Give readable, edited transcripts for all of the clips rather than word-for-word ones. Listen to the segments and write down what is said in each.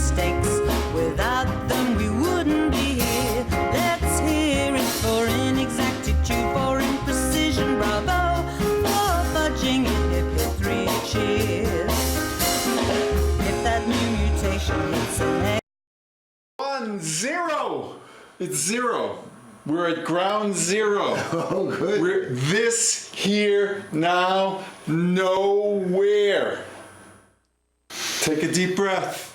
mistakes. Without them we wouldn't be here. Let's hear it for inexactitude, for imprecision. Bravo, for fudging and hip hip 3 cheers. If that new mutation hits an egg. 1-0. It's 0. We're at ground zero. Oh, good. We're this, here, now, nowhere. Take a deep breath.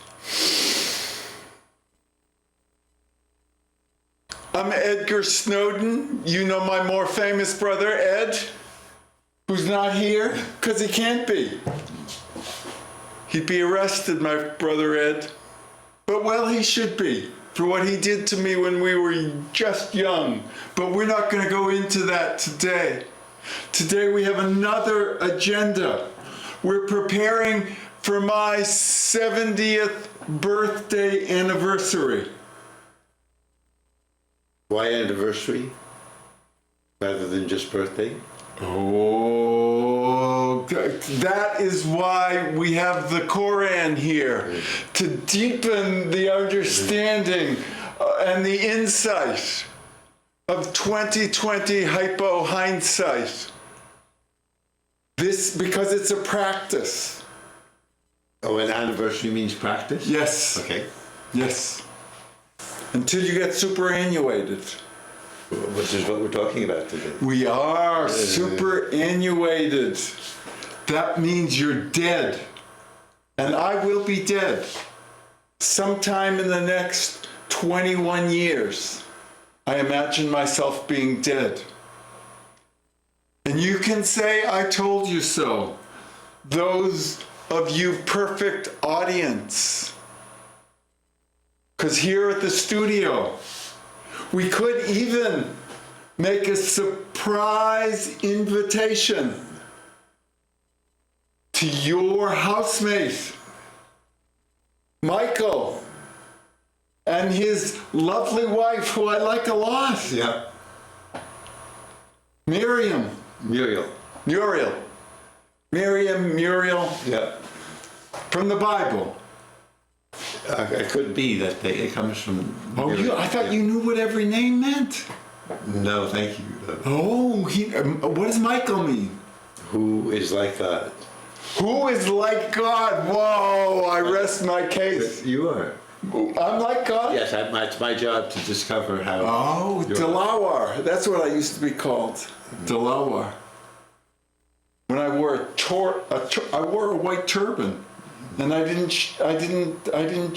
I'm Edgar Snowden. You know my more famous brother, Ed, who's not here because he can't be. He'd be arrested, my brother Ed. But well, he should be, for what he did to me when we were just young. But we're not going to go into that today. Today we have another agenda. We're preparing for my 70th birthday anniversary. Why anniversary rather than just birthday? Oh, that is why we have the Koran here, to deepen the understanding and the insight of 2020 hypo hindsight. This, because it's a practice. Oh, an anniversary means practice? Yes. Okay. Yes. Until you get superannuated. Which is what we're talking about today. We are superannuated. That means you're dead. And I will be dead sometime in the next 21 years. I imagine myself being dead. And you can say, I told you so. Those of you perfect audience. Because here at the studio, we could even make a surprise invitation to your housemate, Michael, and his lovely wife, who I like a lot. Yeah. Muriel. Yeah. From the Bible. It could be that it comes from... Oh, I thought you knew what every name meant. No, thank you. Oh, what does Michael mean? Who is like God? Who is like God? Whoa, I rest my case. You are. I'm like God? Yes, it's my job to discover how... Oh, Delawar. That's what I used to be called. Delawar. When I wore I wore a white turban, and I didn't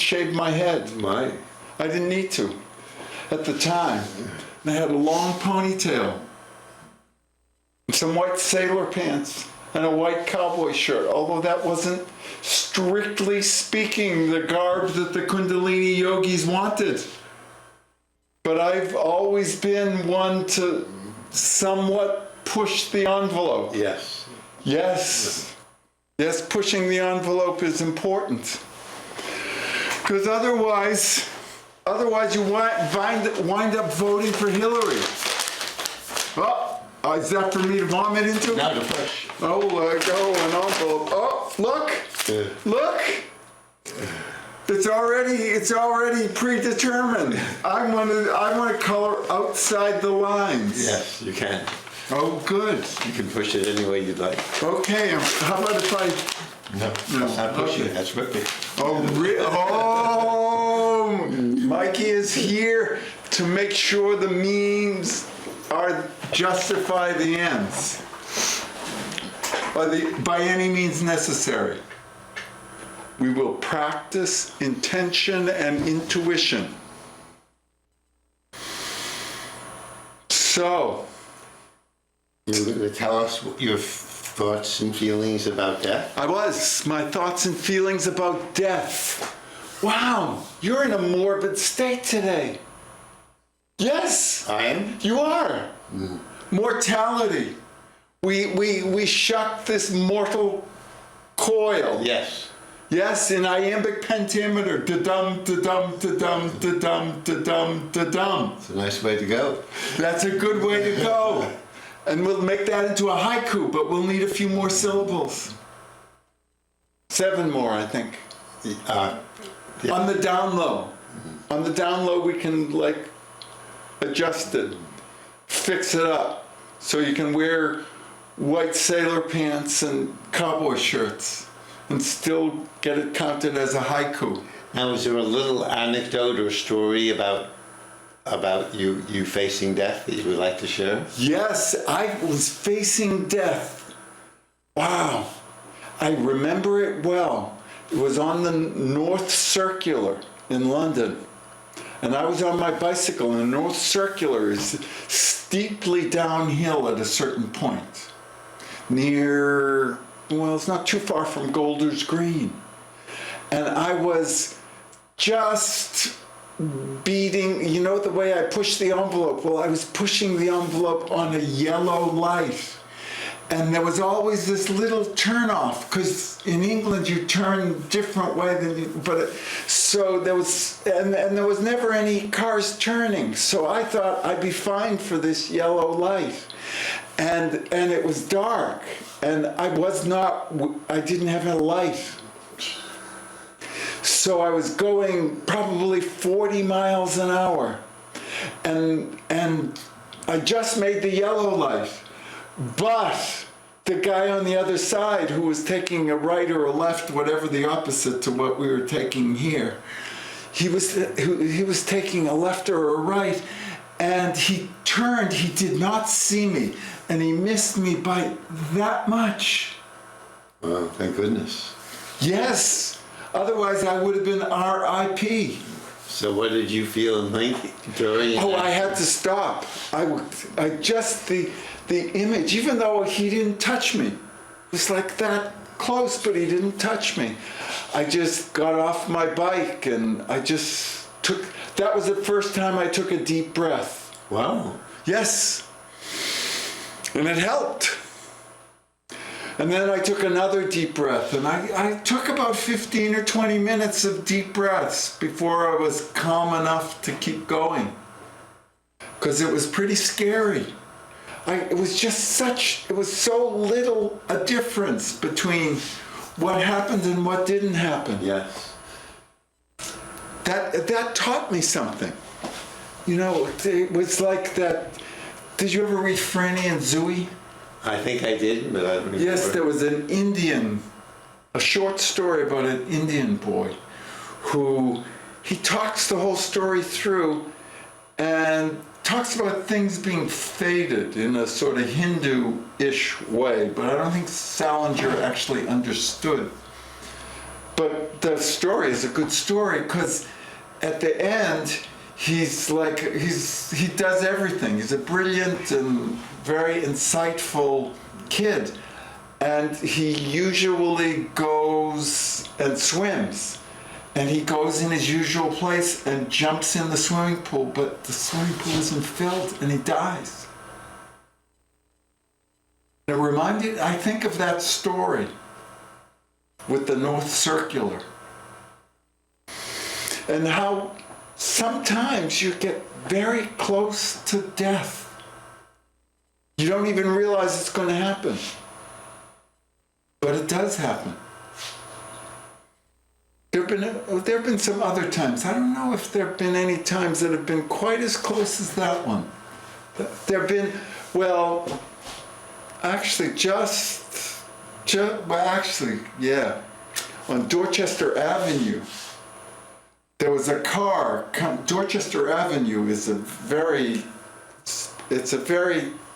shave my head. My. I didn't need to at the time. And I had a long ponytail, some white sailor pants, and a white cowboy shirt, although that wasn't, strictly speaking, the garb that the Kundalini yogis wanted. But I've always been one to somewhat push the envelope. Yes. Yes. Yes, pushing the envelope is important. Because otherwise you wind up voting for Hillary. Oh, is that for me to vomit into? Now to push. Oh, an envelope. Oh, look. Look. It's already predetermined. I want to color outside the lines. Yes, you can. Oh, good. You can push it any way you'd like. Okay, how about if I... No, that's not pushing it, that's ripping. Oh, Mikey is here to make sure the means justify the ends. By any means necessary. We will practice intention and intuition. So, You're going to tell us your thoughts and feelings about death? my thoughts and feelings about death. Wow, you're in a morbid state today. Yes. I am? You are. Mortality. We shuck this mortal coil. Yes. Yes, in iambic pentameter. Da-dum, da-dum, da-dum, da-dum, da-dum, da-dum. It's a nice way to go. That's a good way to go. And we'll make that into a haiku, but we'll need a few more syllables. 7 more, I think. Yeah. On the down low. On the down low, we can like adjust it, fix it up, so you can wear white sailor pants and cowboy shirts and still get it counted as a haiku. Now, is there a little anecdote or story about you facing death that you would like to share? Yes, I was facing death. Wow. I remember it well. It was on the North Circular in London. And I was on my bicycle, and the North Circular is steeply downhill at a certain point. Near, well, it's not too far from Golders Green. And I was just beating, you know the way I push the envelope? Well, I was pushing the envelope on a yellow light. And there was always this little turn off, because in England you turn different way than you, so there was, and there was never any cars turning. So I thought I'd be fine for this yellow light. And it was dark, and I didn't have a light. So I was going probably 40 miles an hour. And I just made the yellow light. But the guy on the other side who was taking a right or a left, whatever the opposite to what we were taking here, he was taking a left or a right, and he turned, he did not see me, and he missed me by that much. Well, thank goodness. Yes, otherwise I would have been RIP. So what did you feel and think during? Oh, I had to stop. I just, the image, even though he didn't touch me, it was like that close, but he didn't touch me. I just got off my bike, and I just that was the first time I took a deep breath. Wow. Yes. And it helped. And then I took another deep breath, and I took about 15 or 20 minutes of deep breaths before I was calm enough to keep going. Because it was pretty scary. It was so little a difference between what happened and what didn't happen. Yes. That taught me something. You know, it was like that. Did you ever read Franny and Zooey? I think I did, but I don't remember. Yes, there was a short story about an Indian boy who, he talks the whole story through and talks about things being fated in a sort of Hindu-ish way, but I don't think Salinger actually understood. But the story is a good story because at the end, he does everything. He's a brilliant and very insightful kid. And he usually goes and swims. And he goes in his usual place and jumps in the swimming pool, but the swimming pool isn't filled and he dies. It reminded, I think of that story with the North Circular. And how sometimes you get very close to death. You don't even realize it's going to happen. But it does happen. There have been some other times. I don't know if there have been any times that have been quite as close as that one. There have been, well, actually, yeah. On Dorchester Avenue, there was a car. Dorchester Avenue is a very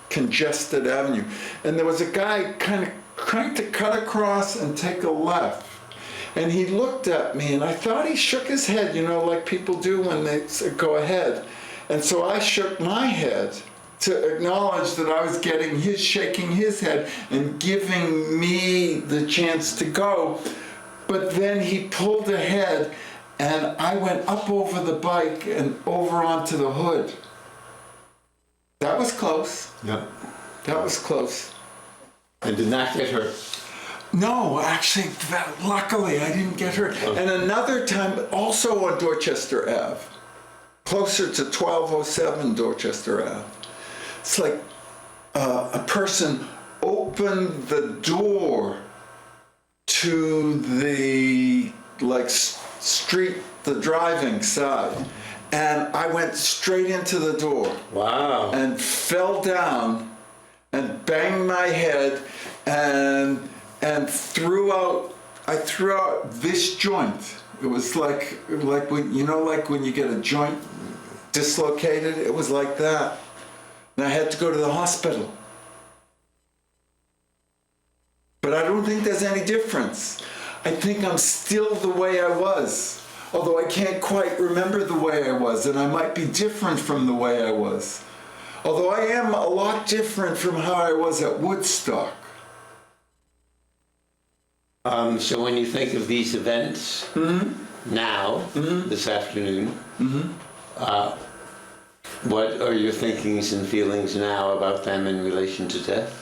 congested avenue. And there was a guy kind of trying to cut across and take a left. And he looked at me, and I thought he shook his head, you know, like people do when they go ahead. And so I shook my head to acknowledge that I was shaking his head and giving me the chance to go. But then he pulled ahead, and I went up over the bike and over onto the hood. That was close. Yeah. That was close. And did not get hurt. No, actually, luckily I didn't get hurt. Oh. And another time, also on Dorchester Ave, closer to 1207 Dorchester Ave, it's like a person opened the door to the street the driving side, and I went straight into the door. Wow. And fell down and banged my head and threw out this joint. It was like when when you get a joint dislocated, it was like that. And I had to go to the hospital. But I don't think there's any difference. I think I'm still the way I was. Although I can't quite remember the way I was, and I might be different from the way I was. Although I am a lot different from how I was at Woodstock. So when you think of these events now, this afternoon, what are your thinkings and feelings now about them in relation to death?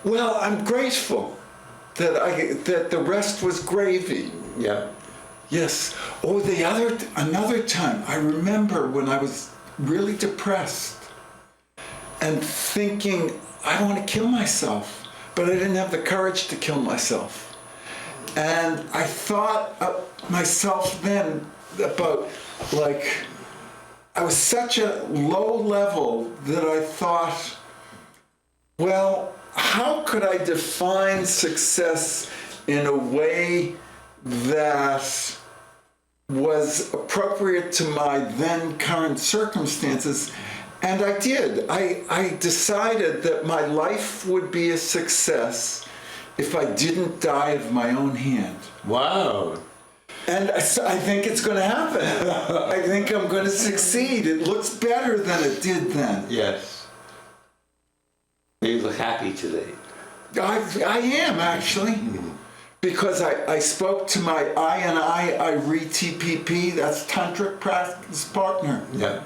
Well, I'm grateful that the rest was gravy. Yeah. Yes. Oh, another time, I remember when I was really depressed and thinking, I want to kill myself, but I didn't have the courage to kill myself. And I thought of myself then about, I was such a low level that I thought, well, how could I define success in a way that was appropriate to my then current circumstances? And I did. I decided that my life would be a success if I didn't die of my own hand. Wow. And I think it's going to happen. I think I'm going to succeed. It looks better than it did then. Yes. You look happy today. I am, actually. Because I spoke to my I read TPP, that's Tantric Practice Partner. Yeah.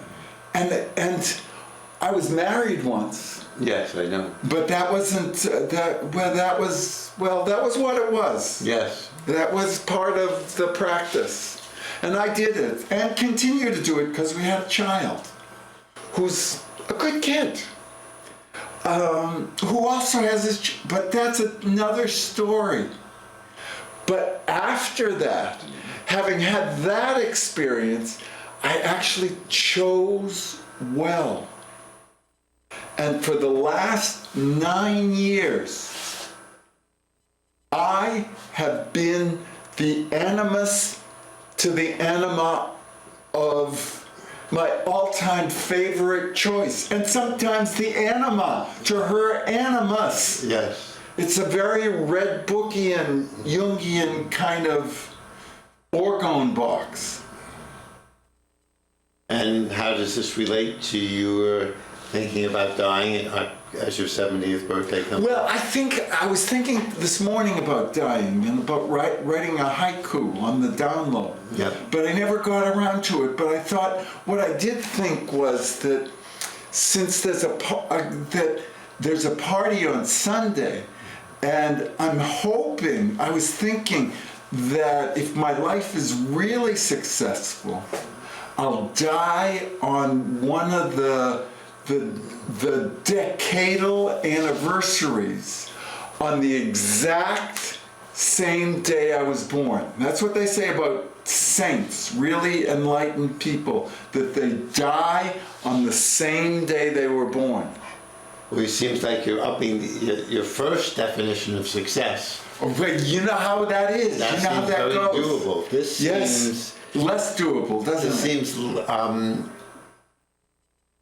And I was married once. Yes, I know. But that wasn't, that was what it was. Yes. That was part of the practice. And I did it, and continue to do it, because we had a child who's a good kid. Who also has but that's another story. But after that, having had that experience, I actually chose well. And for the last 9 years, I have been the animus to the anima of my all-time favorite choice, and sometimes the anima to her animus. Yes. It's a very Red Bookian, Jungian kind of orgone box. And how does this relate to your thinking about dying as your 70th birthday comes? Well, I was thinking this morning about dying and about writing a haiku on the down low. Yeah. But I never got around to it. But I thought, what I did think was that since there's a party on Sunday, and I was thinking that if my life is really successful, I'll die on one of the decadal anniversaries on the exact same day I was born. That's what they say about saints, really enlightened people, that they die on the same day they were born. Well, it seems like you're upping your first definition of success. Oh, but you know how that is. That you know how seems that very goes. doable. This seems less doable, doesn't This it? seems,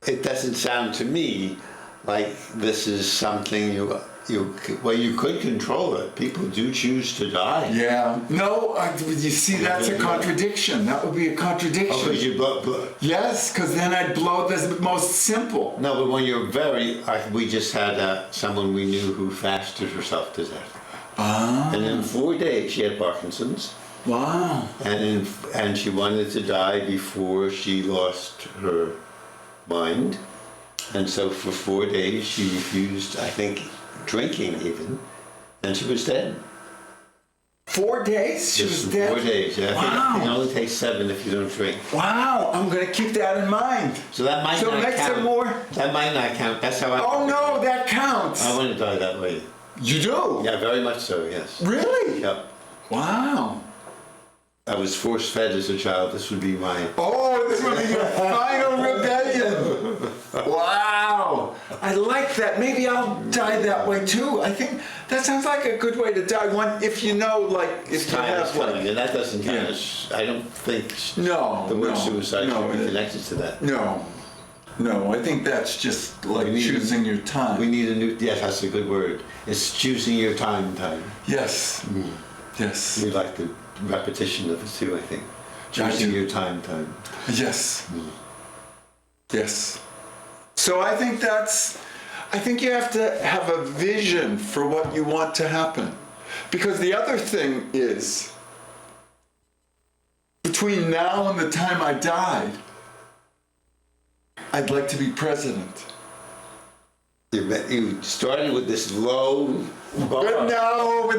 it doesn't sound to me like this is something you could control it. People do choose to die. Yeah. No, you see, that's a contradiction. That would be a contradiction. Oh, because you blow. Yes, because then I'd blow the most simple. No, but when you're we just had someone we knew who fasted herself to death. Ah. And in 4 days, she had Parkinson's. Wow. And she wanted to die before she lost her mind. And so for 4 days, she refused, I think, drinking even, and she was dead. 4 days? She was dead? 4 days, yeah. Wow. It only takes 7 if you don't drink. Wow, I'm going to keep that in mind. So that might So it not makes count. it more... That might not count. That's how I... Oh no, that counts. I want to die that way. You do? Yeah, very much so, yes. Really? Yep. Wow. I was force-fed as a child. This would be my... Oh, this would be your final rebellion. Wow. I like that. Maybe I'll die that way too. I think that sounds like a good way to die. One, if you know, like, if you Time is have coming, like... and that doesn't kind of... I don't think the word suicide should be connected to that. No, I think that's just like choosing your time. We need a new... Yes, that's a good word. It's choosing your time. Yes. Yes. We like the repetition of it too, I think. Choosing your time. Yes. Yes. So I think you have to have a vision for what you want to happen. Because the other thing is, between now and the time I died, I'd like to be president. You started with this low bar. But now we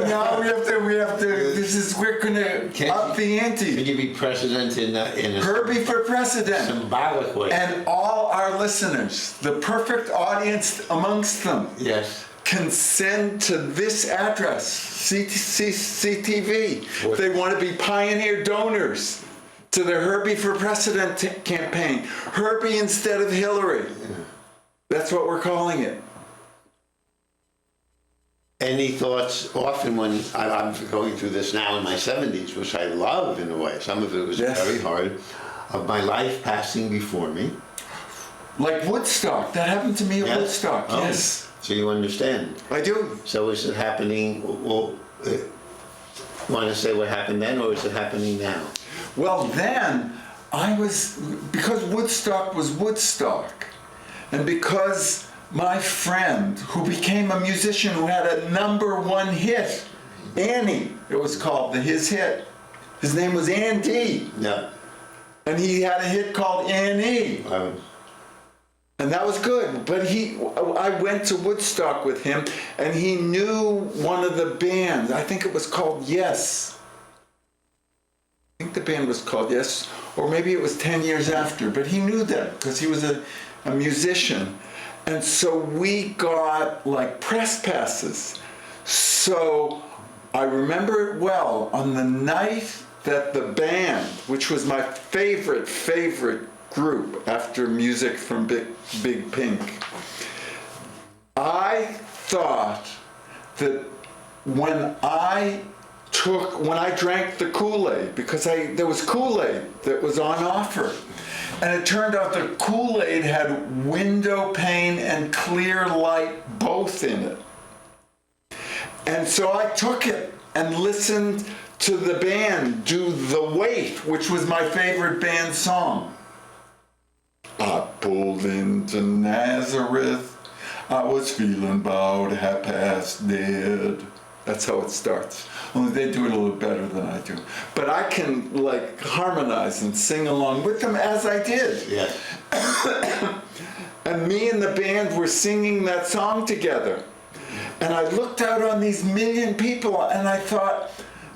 have to, we're gonna up the ante. Could you be president in a Herbie for president. symbolic way? And all our listeners, the perfect audience amongst them, Yes. can send to this address, CTV. If they want to be pioneer donors to the Herbie for President campaign. Herbie instead of Hillary. That's what we're calling it. Any thoughts, often when I'm going through this now in my 70s, which I love in a way, some of it was very hard, of my life passing before me. Like Woodstock, that happened to me at Woodstock, yes. So you understand. I do. So is it happening, want to say what happened then, or is it happening now? Well, then, because Woodstock was Woodstock, and because my friend, who became a musician who had a #1 hit, Annie, it was called, his hit. His name was Andy. Yeah. And he had a hit called Annie. And that was good. But I went to Woodstock with him, and he knew one of the bands. I think it was called Yes. I think the band was called Yes, or maybe it was 10 years after, but he knew them because he was a musician. And so we got like press passes. So I remember it well. On the night that the band, which was my favorite group after music from Big Pink, I thought that when I drank the Kool-Aid, because there was Kool-Aid that was on offer. And it turned out the Kool-Aid had window pane and clear light both in it. And so I took it and listened to the band do The Wait, which was my favorite band song. I pulled into Nazareth, I was feeling about half past dead. That's how it starts. Only they do it a little better than I do. But I can like harmonize and sing along with them as I did. Yeah. And me and the band were singing that song together. And I looked out on these million people and I thought,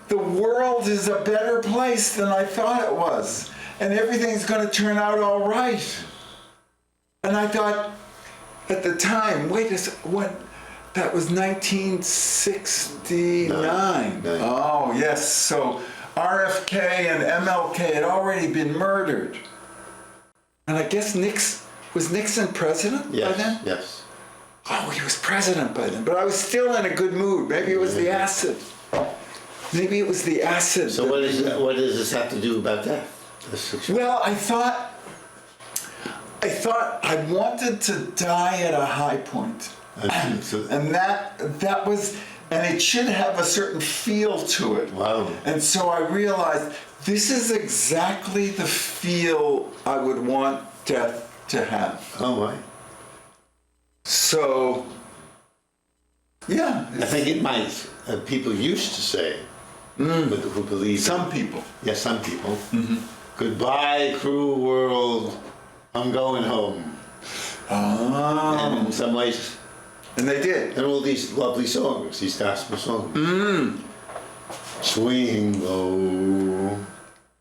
the world is a better place than I thought it was. And everything's going to turn out all right. And I thought, at the time, what? That was 1969. Oh, yes. So RFK and MLK had already been murdered. And I guess was Nixon president by then? Yes. Oh, he was president by then. But I was still in a good mood. Maybe it was the acid. So what does this have to do about that? Well, I thought I wanted to die at a high point. And that was, and it should have a certain feel to it. Wow. And so I realized this is exactly the feel I would want death to have. Oh, my. So, yeah. I think it might, people used to say, who believe some people. Yes, some people. Mm-hmm. Goodbye, cruel world, I'm going home. Oh. And in some ways, and they did. and all these lovely songs, these gospel songs. Swing low,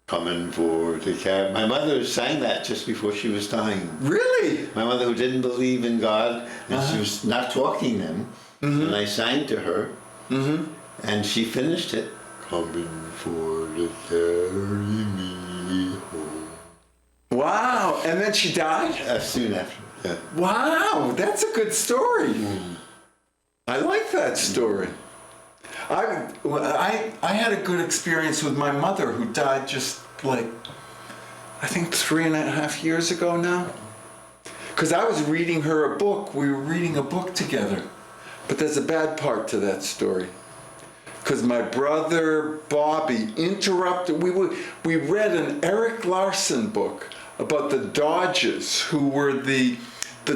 coming for the cab. My mother sang that just before she was dying. Really? My mother, who didn't believe in God, and she was not talking then, and I sang to her, and she finished it, coming for to carry me home. Wow, and then she died? Soon after. Yeah. Wow, that's a good story. I like that story. I had a good experience with my mother, who died just like, I think 3.5 years ago now. Because I was reading her a book. We were reading a book together. But there's a bad part to that story. Because my brother Bobby interrupted. We read an Eric Larson book about the Dodges, who were the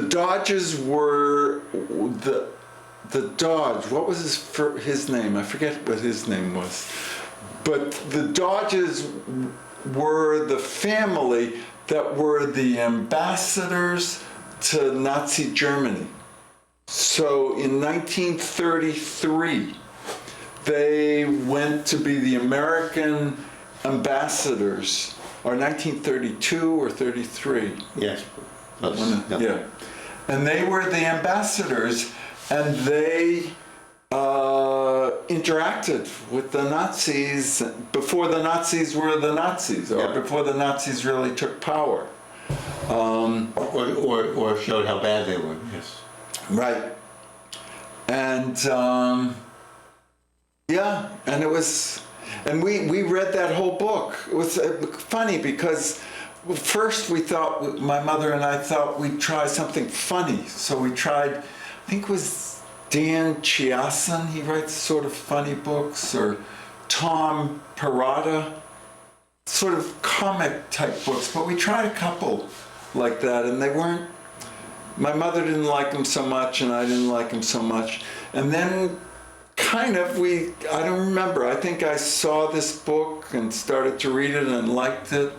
Dodges were the Dodge. What was his name? I forget what his name was. But the Dodges were the family that were the ambassadors to Nazi Germany. So in 1933, they went to be the American ambassadors, or 1932 or 33. Yes. Yeah. And they were the ambassadors, and they interacted with the Nazis before the Nazis were the Nazis, or before the Nazis really took power. Or showed how bad they were, yes. Right. And and it was, and we read that whole book. It was funny because first we thought, my mother and I thought we'd try something funny. So we tried, I think it was Dan Chiasson, he writes sort of funny books, or Tom Perrotta, sort of comic type books. But we tried a couple like that, and they weren't, my mother didn't like them so much, and I didn't like them so much. And then kind of I don't remember, I think I saw this book and started to read it and liked it.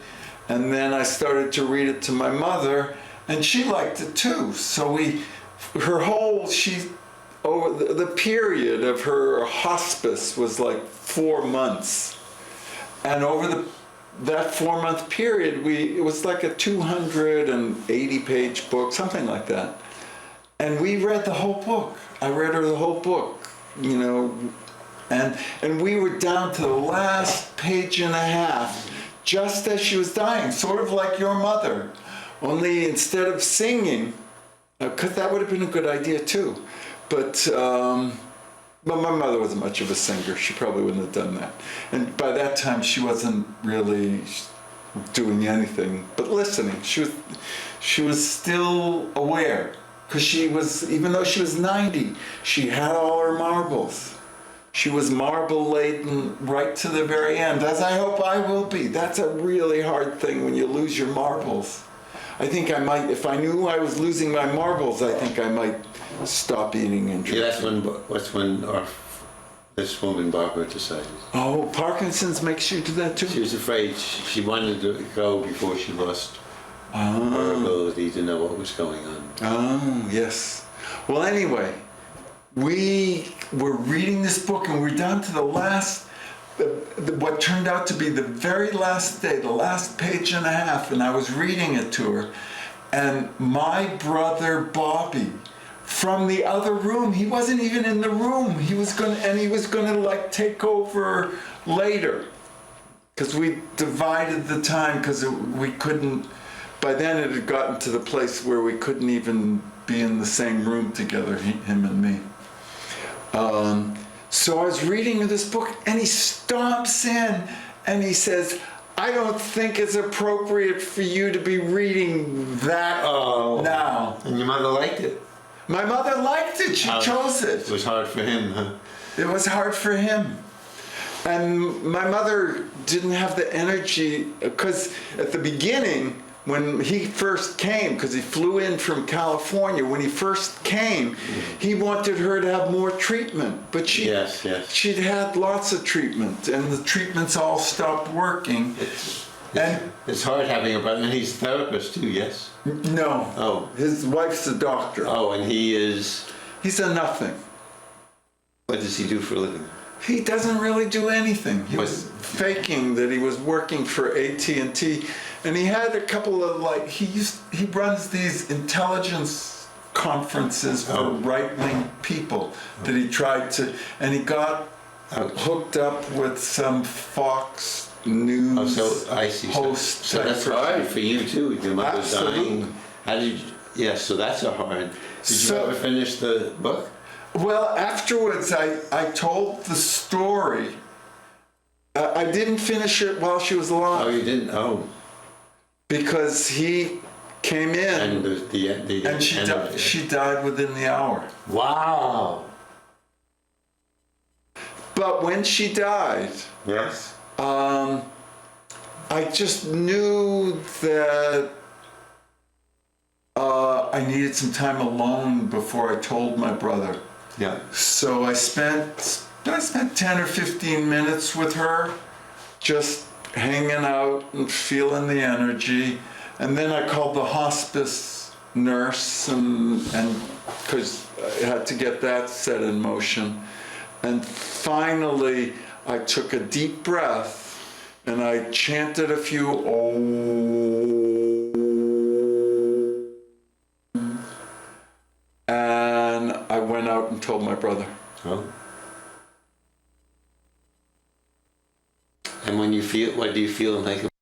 And then I started to read it to my mother, and she liked it too. So over the period of her hospice was like 4 months. And over that 4-month period, it was like a 280-page book, something like that. And we read the whole book. I read her the whole book, you know, and we were down to the last page and a half, just as she was dying, sort of like your mother. Only instead of singing, because that would have been a good idea too, but my mother wasn't much of a singer. She probably wouldn't have done that. And by that time, she wasn't really doing anything but listening. She was still aware, because even though she was 90, she had all her marbles. She was marble laden right to the very end, as I hope I will be. That's a really hard thing when you lose your marbles. I think I might, if I knew I was losing my marbles, I think I might stop eating and drinking. Yeah, that's when this woman, Barbara, decided. Oh, Parkinson's makes you do that too? She was afraid. She wanted to go before she lost her ability to know what was going on. Oh, yes. Well, anyway, we were reading this book, and we're down to the last, what turned out to be the very last day, the last page and a half, and I was reading it to her, and my brother Bobby, from the other room, he wasn't even in the room, he was gonna like take over later, because we divided the time, because we couldn't, by then it had gotten to the place where we couldn't even be in the same room together, him and me. So I was reading this book, and he stomps in and he says, I don't think it's appropriate for you to be reading that now. And your mother liked it? My mother liked it. She chose it. It was hard for him, huh? It was hard for him. And my mother didn't have the energy, because at the beginning, when he first came, because he flew in from California, when he first came, he wanted her to have more treatment. But she'd had lots of treatment, and the treatments all stopped working. It's hard having a brother, and he's a therapist too, yes? No. Oh. His wife's a doctor. Oh, and he is? He's a nothing. What does he do for a living? He doesn't really do anything. He was faking that he was working for AT&T, and he had a couple of he runs these intelligence conferences for right-wing people that he tried to, and he got Ouch. hooked up with some Fox News Oh, so I see. host. So that's type hard person. for you too. Your mother's Absolutely. dying. How did you? Yeah. So that's a hard. Did you So- ever finish the book? Well, afterwards, I told the story. I didn't finish it while she was Oh, alive you didn't. Oh, because he came in and the and she end of died. it. She died within the hour. Wow. But when she died, Yes. I just knew that I needed some time alone before I told my brother. Yeah. So I spent 10 or 15 minutes with her, just hanging out and feeling the energy. And then I called the hospice nurse and because I had to get that set in motion. And finally, I took a deep breath and I chanted a few and I went out and told my brother. Oh. And when you feel, what do you feel like